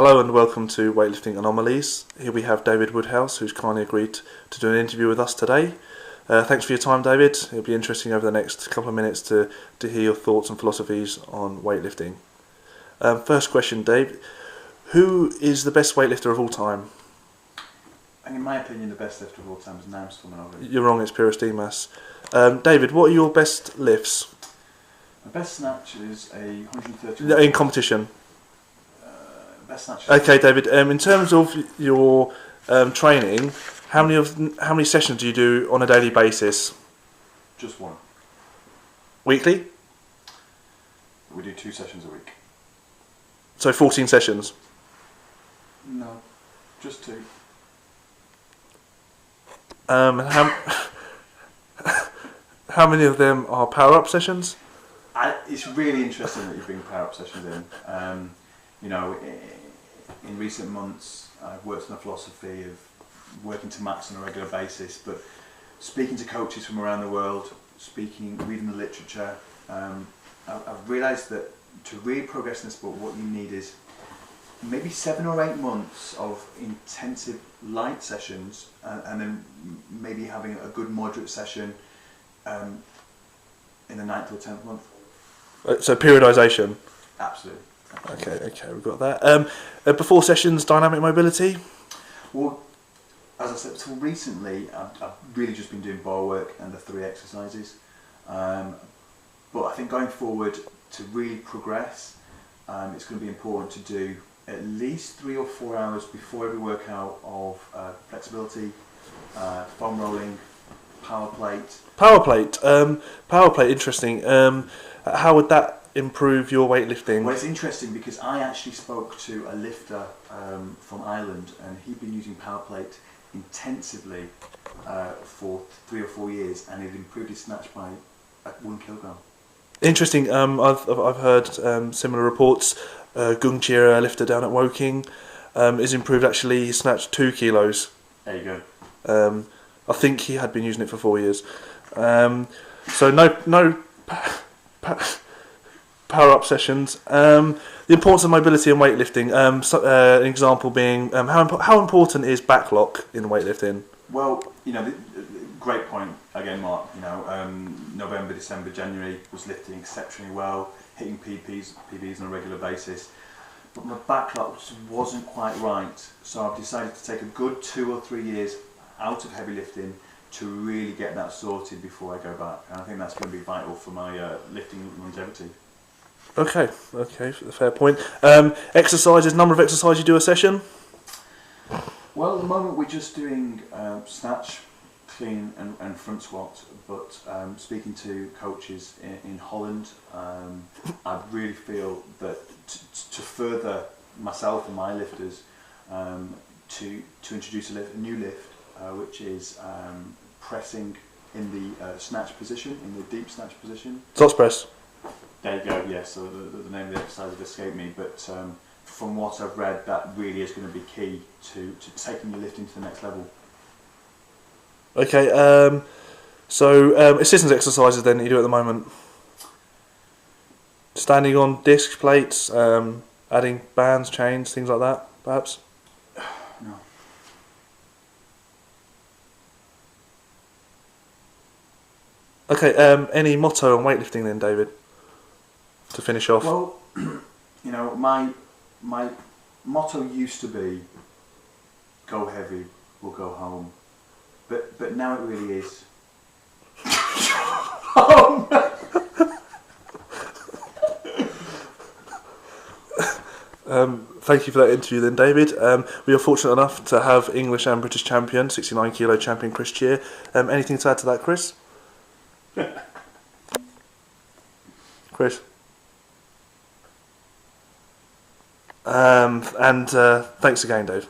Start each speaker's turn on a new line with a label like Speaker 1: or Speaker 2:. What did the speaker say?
Speaker 1: Hello and welcome to Weightlifting Anomalies. Here we have David Woodhouse, who's kindly agreed to do an interview with us today. Thanks for your time, David. It'll be interesting over the next couple of minutes to hear your thoughts and philosophies on weightlifting. First question, Dave. Who is the best weightlifter of all time?
Speaker 2: In my opinion, the best lifter of all time is Naim Sulmanovic.
Speaker 1: You're wrong, it's Pyrrhus Dimas. David, what are your best lifts?
Speaker 2: My best snatch is a 130.
Speaker 1: In competition?
Speaker 2: Best snatch.
Speaker 1: Okay, David. In terms of your training, how many sessions do you do on a daily basis?
Speaker 2: Just one.
Speaker 1: Weekly?
Speaker 2: We do 2 sessions a week.
Speaker 1: So 14 sessions?
Speaker 2: No, just 2.
Speaker 1: How many of them are power-up sessions?
Speaker 2: It's really interesting that you bring power-up sessions in. In recent months, I've worked on a philosophy of working to max on a regular basis, but speaking to coaches from around the world, reading the literature, I've realised that to really progress in this sport, what you need is maybe 7 or 8 months of intensive light sessions, and then maybe having a good moderate session in the 9th or 10th month.
Speaker 1: So periodisation?
Speaker 2: Absolutely.
Speaker 1: Okay, we've got that. Before sessions, dynamic mobility?
Speaker 2: Well, as I said, so recently I've really just been doing bar work and the 3 exercises. But I think going forward, to really progress, it's going to be important to do at least 3 or 4 hours before every workout of flexibility, foam rolling, power plate.
Speaker 1: Power plate, interesting. How would that improve your weightlifting?
Speaker 2: Well, it's interesting because I actually spoke to a lifter from Ireland, and he'd been using power plate intensively for 3 or 4 years, and he'd improved his snatch by 1 kilogram.
Speaker 1: Interesting. I've heard similar reports. Gung Chira, a lifter down at Woking, is improved. Actually, he snatched 2 kilos.
Speaker 2: There you go.
Speaker 1: I think he had been using it for 4 years. So no power-up sessions. The importance of mobility in weightlifting. An example being how important is back lock in weightlifting?
Speaker 2: Well, great point again, Mark. November, December, January was lifting exceptionally well, hitting PBs on a regular basis. But my back lock just wasn't quite right, so I've decided to take a good 2 or 3 years out of heavy lifting to really get that sorted before I go back. And I think that's going to be vital for my lifting longevity.
Speaker 1: Okay, fair point. Exercises, number of exercises you do a session?
Speaker 2: Well, at the moment we're just doing snatch, clean and front squat, but speaking to coaches in Holland, I really feel that to further myself and my lifters, to introduce a new lift, which is pressing in the snatch position, in the deep snatch position.
Speaker 1: Tots press.
Speaker 2: There you go, yes, so the name of the exercise has escaped me, but from what I've read, that really is going to be key to taking your lifting to the next level.
Speaker 1: Okay, so assistance exercises then that you do at the moment? Standing on disc plates, adding bands, chains, things like that, perhaps?
Speaker 2: No.
Speaker 1: Okay, any motto on weightlifting then, David? To finish off.
Speaker 2: Well, my motto used to be go heavy or go home, but now it really is.
Speaker 1: Thank you for that interview then, David. We are fortunate enough to have English and British champion, 69 kilo champion Chris Cheer. Anything to add to that, Chris? Chris? And thanks again, Dave.